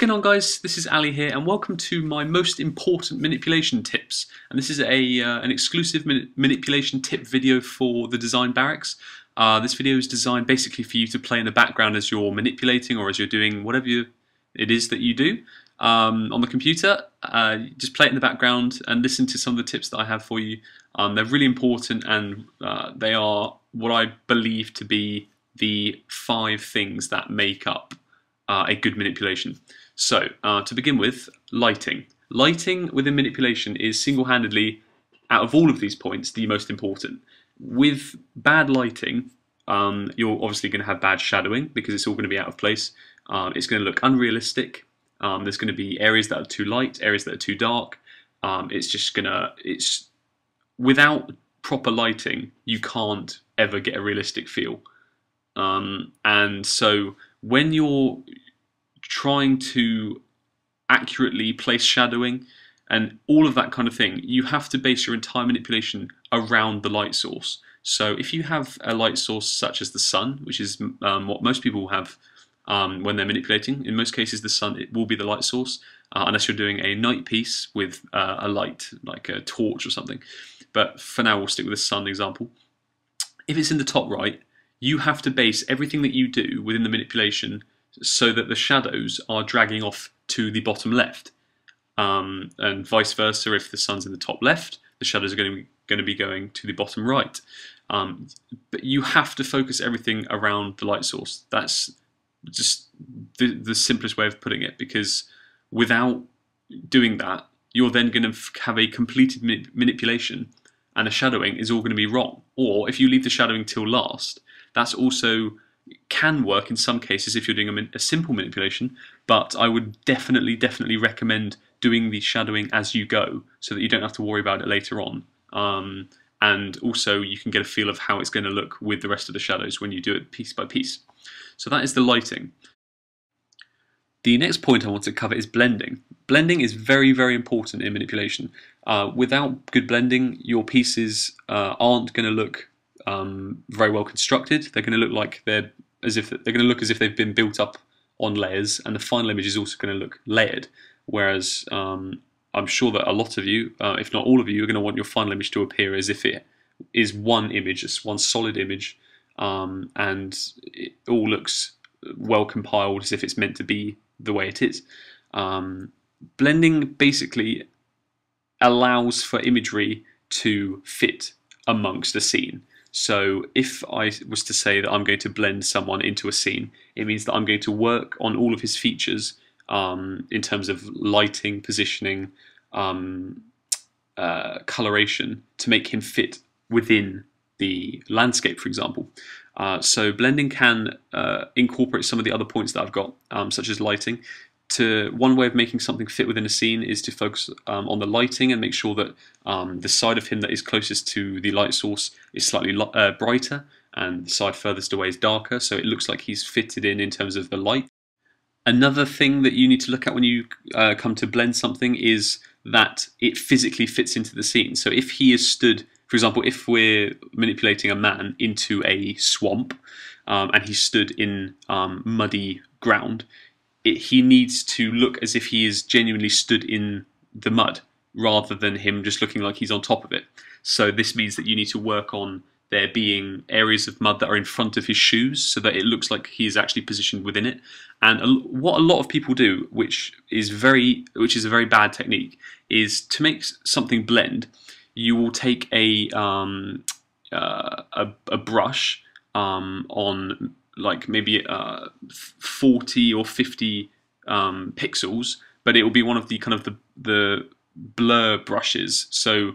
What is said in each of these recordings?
going on, guys? This is Ali here, and welcome to my most important manipulation tips. And this is an exclusive manipulation tip video for the Design Barracks. This video is designed basically for you to play in the background as you're manipulating or as you're doing whatever it is that you do on the computer. Just play it in the background and listen to some of the tips that I have for you. They're really important, and they are what I believe to be the 5 things that make up a good manipulation. So, to begin with, lighting. Lighting within manipulation is single-handedly, out of all of these points, the most important. With bad lighting, you're obviously going to have bad shadowing because it's all going to be out of place. It's going to look unrealistic. There's going to be areas that are too light, areas that are too dark. Without proper lighting, you can't ever get a realistic feel. And so when you're trying to accurately place shadowing and all of that kind of thing, you have to base your entire manipulation around the light source. So if you have a light source such as the sun, which is what most people have when they're manipulating, in most cases the sun, it will be the light source, unless you're doing a night piece with a light, like a torch or something. But for now we'll stick with the sun example. If it's in the top right, you have to base everything that you do within the manipulation so that the shadows are dragging off to the bottom left, and vice versa. If the sun's in the top left, the shadows are going to be going to the bottom right. But you have to focus everything around the light source. That's just the simplest way of putting it, because without doing that, you're then going to have a completed manipulation, and the shadowing is all going to be wrong. Or if you leave the shadowing till last, that's also can work in some cases if you're doing a simple manipulation, but I would definitely recommend doing the shadowing as you go so that you don't have to worry about it later on. And also you can get a feel of how it's going to look with the rest of the shadows when you do it piece by piece. So that is the lighting. The next point I want to cover is blending. Blending is very important in manipulation. Without good blending, your pieces aren't going to look very well constructed. They're going to look as if they've been built up on layers, and the final image is also going to look layered. Whereas I'm sure that a lot of you, if not all of you, are going to want your final image to appear as if it is one image, just one solid image, and it all looks well compiled as if it's meant to be the way it is. Blending basically allows for imagery to fit amongst a scene. So if I was to say that I'm going to blend someone into a scene, it means that I'm going to work on all of his features in terms of lighting, positioning, coloration, to make him fit within the landscape, for example. So blending can incorporate some of the other points that I've got, such as lighting. One way of making something fit within a scene is to focus on the lighting and make sure that the side of him that is closest to the light source is slightly brighter, and the side furthest away is darker, so it looks like he's fitted in terms of the light. Another thing that you need to look at when you come to blend something is that it physically fits into the scene. So if he is stood, for example, if we're manipulating a man into a swamp and he's stood in muddy ground, he needs to look as if he is genuinely stood in the mud, rather than him just looking like he's on top of it. So this means that you need to work on there being areas of mud that are in front of his shoes, so that it looks like he is actually positioned within it. And what a lot of people do, which is a very bad technique, is to make something blend. You will take a brush on like maybe 40 or 50 pixels, but it will be one of the blur brushes. So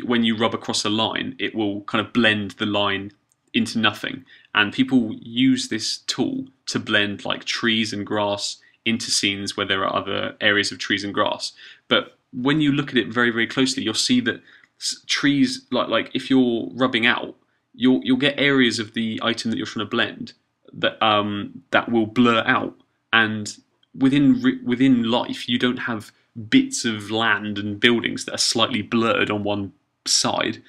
when you rub across a line, it will kind of blend the line into nothing. And people use this tool to blend like trees and grass into scenes where there are other areas of trees and grass. But when you look at it very closely, you'll see that trees, like if you're rubbing out, you'll get areas of the item that you're trying to blend that will blur out. And within life, you don't have bits of land and buildings that are slightly blurred on one side.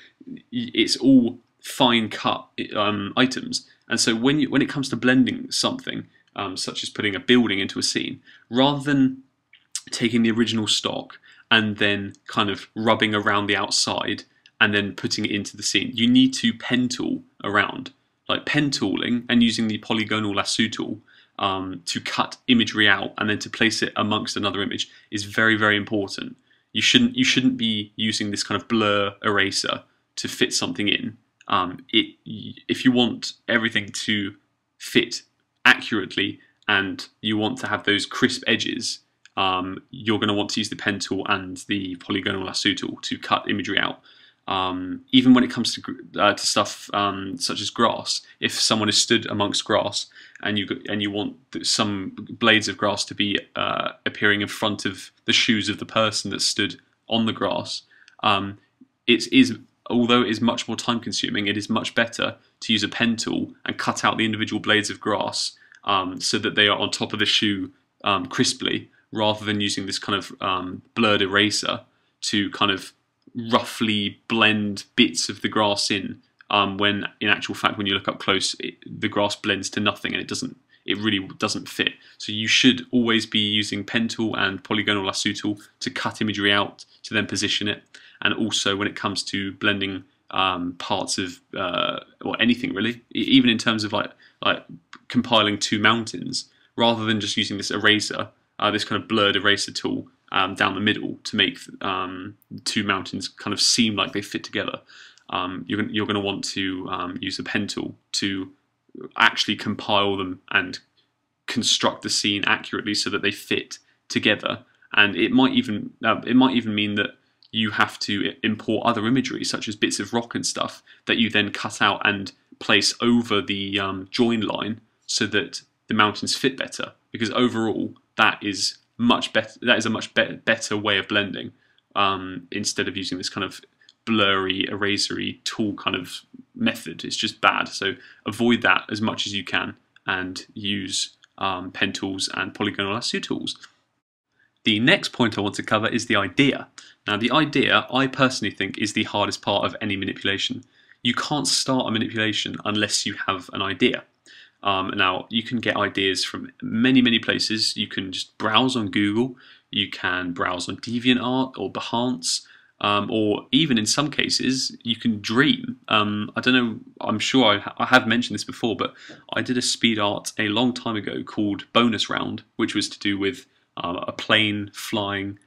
It's all fine cut items. And so when it comes to blending something, such as putting a building into a scene, rather than taking the original stock and then kind of rubbing around the outside and then putting it into the scene. You need to pen tool around, like pen tooling and using the polygonal lasso tool to cut imagery out and then to place it amongst another image is very, very important. You shouldn't be using this kind of blur eraser to fit something in. If you want everything to fit accurately and you want to have those crisp edges, you're going to want to use the pen tool and the polygonal lasso tool to cut imagery out. Even when it comes to stuff such as grass, if someone is stood amongst grass and you want some blades of grass to be appearing in front of the shoes of the person that stood on the grass, although it is much more time consuming, it is much better to use a pen tool and cut out the individual blades of grass so that they are on top of the shoe crisply, rather than using this kind of blurred eraser to kind of roughly blend bits of the grass in, when in actual fact when you look up close the grass blends to nothing and it really doesn't fit. So you should always be using pen tool and polygonal lasso tool to cut imagery out to then position it. And also when it comes to blending parts of or anything really, even in terms of like compiling two mountains, rather than just using this eraser, this kind of blurred eraser tool down the middle to make two mountains kind of seem like they fit together, you're going to want to use a pen tool to actually compile them and construct the scene accurately so that they fit together. And it might even mean that you have to import other imagery, such as bits of rock and stuff, that you then cut out and place over the join line so that the mountains fit better. Because overall, that is much better. That is a much better way of blending, instead of using this kind of blurry, erasery tool kind of method. It's just bad. So avoid that as much as you can and use pen tools and polygonal lasso tools. The next point I want to cover is the idea. Now, the idea, I personally think, is the hardest part of any manipulation. You can't start a manipulation unless you have an idea. Now, you can get ideas from many, many places. You can just browse on Google. You can browse on DeviantArt or Behance. Or even in some cases, you can dream. I don't know, I'm sure I have mentioned this before, but I did a speed art a long time ago called Bonus Round, which was to do with a plane flying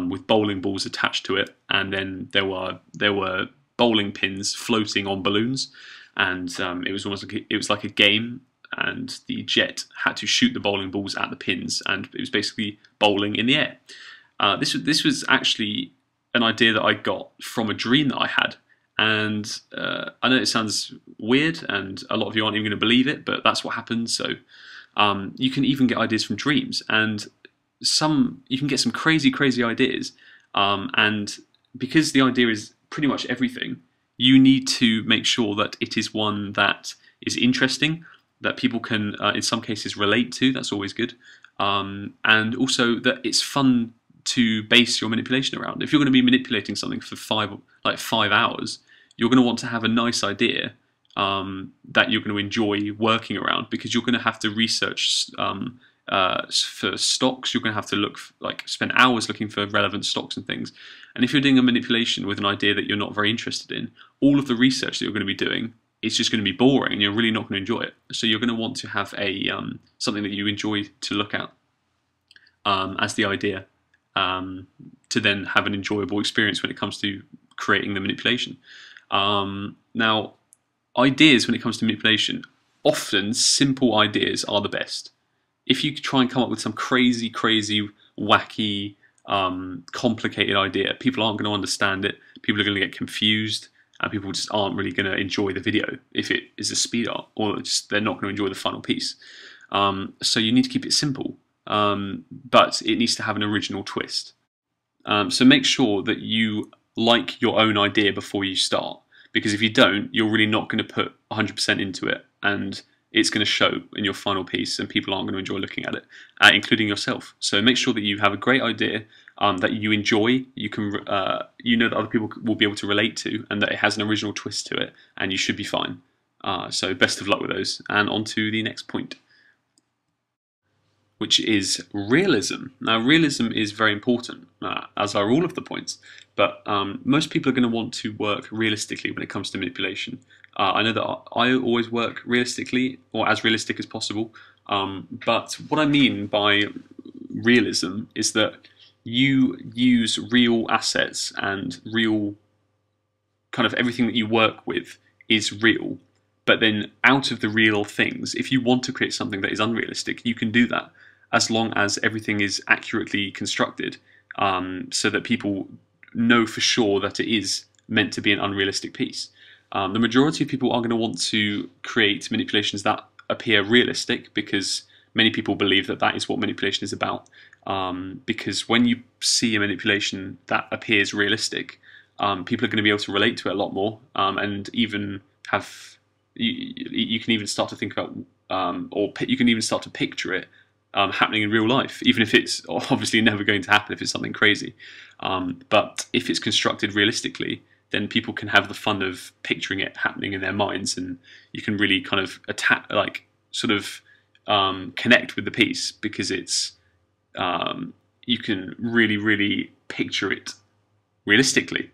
with bowling balls attached to it, and then there were bowling pins floating on balloons, and it was like a game, and the jet had to shoot the bowling balls at the pins, and it was basically bowling in the air. This was actually an idea that I got from a dream that I had, and I know it sounds weird, and a lot of you aren't even going to believe it, but that's what happened. So you can even get ideas from dreams, and you can get some crazy ideas, and because the idea is pretty much everything, you need to make sure that it is one that is interesting, that people can in some cases relate to. That's always good, and also that it's fun to base your manipulation around. If you're going to be manipulating something for 5 hours, you're going to want to have a nice idea that you're going to enjoy working around, because you're going to have to research for stocks. You're going to have to spend hours looking for relevant stocks and things. And if you're doing a manipulation with an idea that you're not very interested in, all of the research that you're going to be doing is just going to be boring, and you're really not going to enjoy it. So you're going to want to have a something that you enjoy to look at as the idea, to then have an enjoyable experience when it comes to creating the manipulation. Now, ideas when it comes to manipulation, often simple ideas are the best. If you try and come up with some crazy, wacky, complicated idea, people aren't going to understand it, people are going to get confused, and people just aren't really going to enjoy the video if it is a speed art, or just they're not going to enjoy the final piece. So you need to keep it simple, but it needs to have an original twist. So make sure that you like your own idea before you start, because if you don't, you're really not going to put 100% into it, and it's going to show in your final piece, and people aren't going to enjoy looking at it, including yourself. So make sure that you have a great idea that you enjoy, you know that other people will be able to relate to, and that it has an original twist to it, and you should be fine. So best of luck with those, and on to the next point. which is realism. Now, realism is very important, as are all of the points, but most people are going to want to work realistically when it comes to manipulation. I know that I always work realistically, or as realistic as possible, but what I mean by realism is that you use real assets and real kind of everything that you work with is real, but then out of the real things, if you want to create something that is unrealistic, you can do that as long as everything is accurately constructed, so that people know for sure that it is meant to be an unrealistic piece. The majority of people are going to want to create manipulations that appear realistic because many people believe that that is what manipulation is about. Because when you see a manipulation that appears realistic, people are going to be able to relate to it a lot more, and even have you can even start to think about, or you can even start to picture it happening in real life, even if it's obviously never going to happen if it's something crazy. But if it's constructed realistically, then people can have the fun of picturing it happening in their minds, and you can really kind of connect with the piece because it's you can really picture it realistically.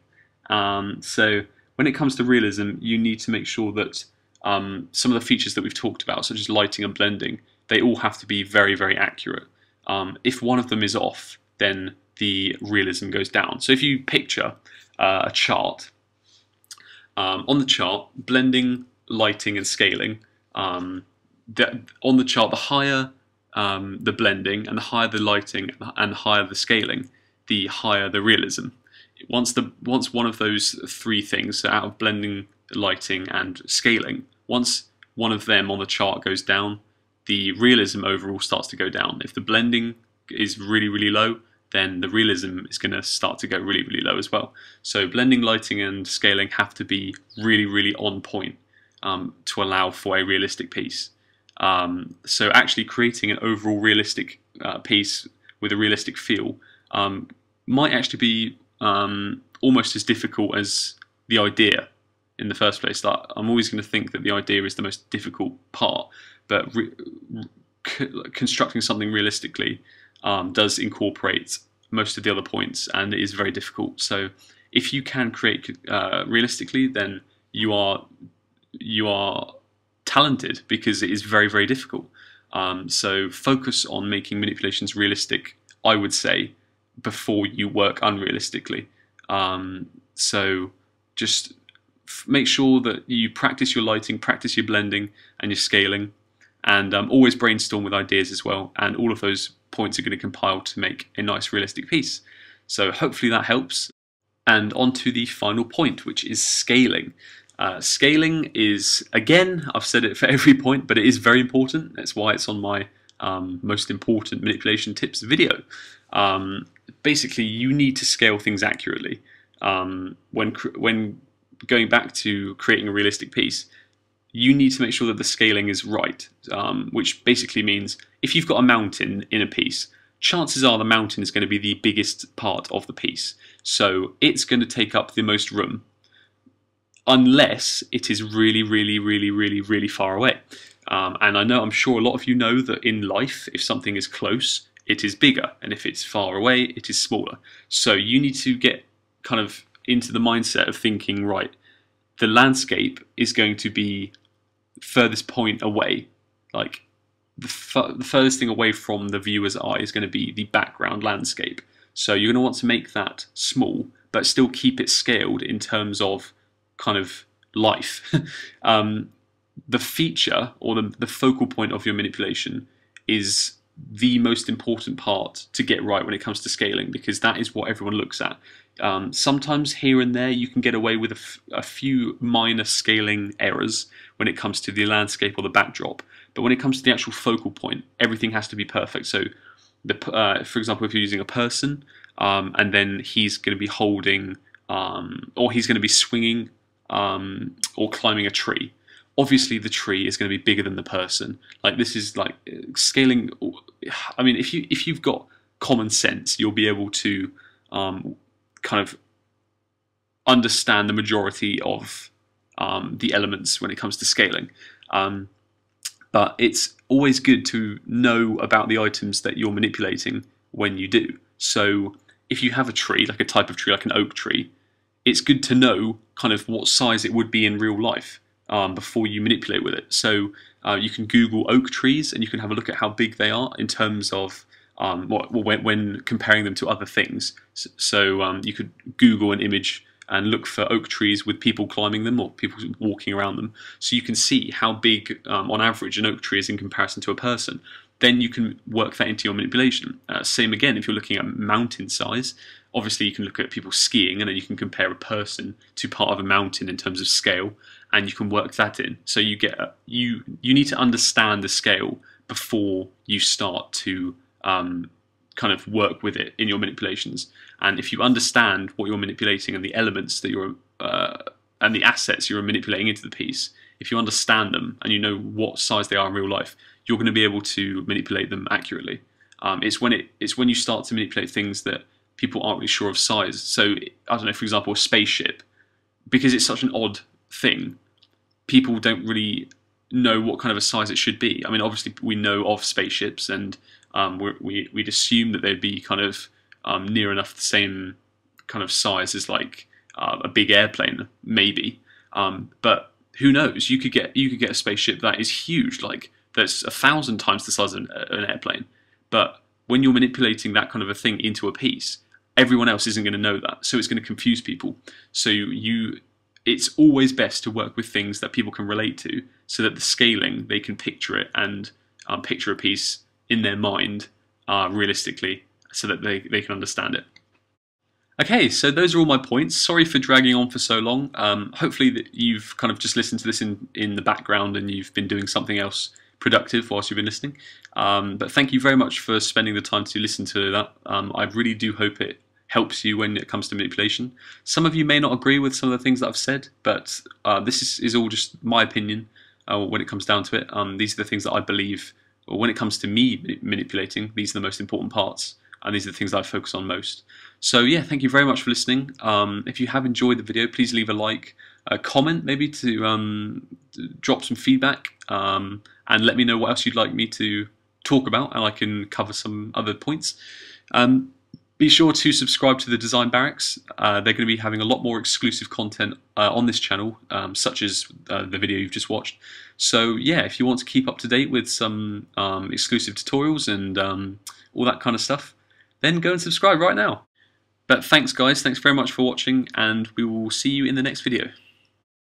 So when it comes to realism, you need to make sure that some of the features that we've talked about, such as lighting and blending, they all have to be very accurate. If one of them is off, then the realism goes down. So if you picture a chart, on the chart, blending, lighting, and scaling, on the chart, the higher the blending, and the higher the lighting, and the higher the scaling, the higher the realism. Once one of those three things, so out of blending, lighting, and scaling, once one of them on the chart goes down, the realism overall starts to go down. If the blending is really low, then the realism is going to start to go really low as well. So blending, lighting, and scaling have to be really on point to allow for a realistic piece. So actually creating an overall realistic piece with a realistic feel might actually be almost as difficult as the idea in the first place. Like, I'm always going to think that the idea is the most difficult part, but constructing something realistically does incorporate most of the other points, and it is very difficult. So if you can create realistically, then you are talented, because it is very difficult. So focus on making manipulations realistic, I would say, before you work unrealistically. So just make sure that you practice your lighting, practice your blending and your scaling, and always brainstorm with ideas as well, and all of those points are going to compile to make a nice realistic piece. So hopefully that helps. And on to the final point, which is scaling. Scaling is, again, I've said it for every point, but it is very important. That's why it's on my most important manipulation tips video. Basically, you need to scale things accurately. When going back to creating a realistic piece, you need to make sure that the scaling is right, which basically means if you've got a mountain in a piece, chances are the mountain is going to be the biggest part of the piece. So it's going to take up the most room, unless it is really far away. And I'm sure a lot of you know that in life, if something is close, it is bigger, and if it's far away, it is smaller. So you need to get kind of into the mindset of thinking, right, the landscape is going to be furthest point away. Like the furthest thing away from the viewer's eye is going to be the background landscape. So you're going to want to make that small, but still keep it scaled in terms of kind of life. The feature, or the focal point of your manipulation, is the most important part to get right when it comes to scaling, because that is what everyone looks at. Sometimes here and there you can get away with a few minor scaling errors when it comes to the landscape or the backdrop, but when it comes to the actual focal point, everything has to be perfect. So for example, if you're using a person, and then he's going to be holding or he's going to be swinging or climbing a tree, obviously the tree is going to be bigger than the person. Like, this is like scaling. I mean, if you've got common sense, you'll be able to kind of understand the majority of the elements when it comes to scaling. But it's always good to know about the items that you're manipulating when you do. So if you have a tree, like a type of tree, like an oak tree, it's good to know kind of what size it would be in real life before you manipulate with it. So you can Google oak trees and you can have a look at how big they are in terms of when comparing them to other things. So you could Google an image and look for oak trees with people climbing them or people walking around them, so you can see how big, on average, an oak tree is in comparison to a person. Then you can work that into your manipulation. Same again, if you're looking at mountain size, obviously you can look at people skiing and then you can compare a person to part of a mountain in terms of scale, and you can work that in. So you need to understand the scale before you start to kind of work with it in your manipulations. And if you understand what you're manipulating and the elements that you're and the assets you're manipulating into the piece, if you understand them and you know what size they are in real life, you're going to be able to manipulate them accurately. It's when you start to manipulate things that people aren't really sure of size. So I don't know, for example, a spaceship, because it's such an odd thing, people don't really know what kind of a size it should be. I mean, obviously we know of spaceships, and we'd assume that they'd be kind of near enough the same kind of size as like a big airplane, maybe. But who knows? You could get a spaceship that is huge, like that's 1,000 times the size of an airplane. But when you're manipulating that kind of a thing into a piece, everyone else isn't going to know that, so it's going to confuse people. So it's always best to work with things that people can relate to, so that the scaling, they can picture it and picture a piece in their mind realistically, so that they can understand it. Okay, so those are all my points. Sorry for dragging on for so long. Hopefully that you've kind of just listened to this in the background and you've been doing something else productive whilst you've been listening. But thank you very much for spending the time to listen to that. I really do hope it helps you when it comes to manipulation. Some of you may not agree with some of the things that I've said, but this is all just my opinion when it comes down to it. These are the things that I believe, or when it comes to me manipulating, these are the most important parts, and these are the things that I focus on most. So yeah, thank you very much for listening. If you have enjoyed the video, please leave a like, a comment maybe to drop some feedback, and let me know what else you'd like me to talk about, and I can cover some other points. Be sure to subscribe to the Design Barracks. They're going to be having a lot more exclusive content on this channel, such as the video you've just watched. So yeah, if you want to keep up to date with some exclusive tutorials and all that kind of stuff, then go and subscribe right now. But thanks guys, thanks very much for watching, and we will see you in the next video.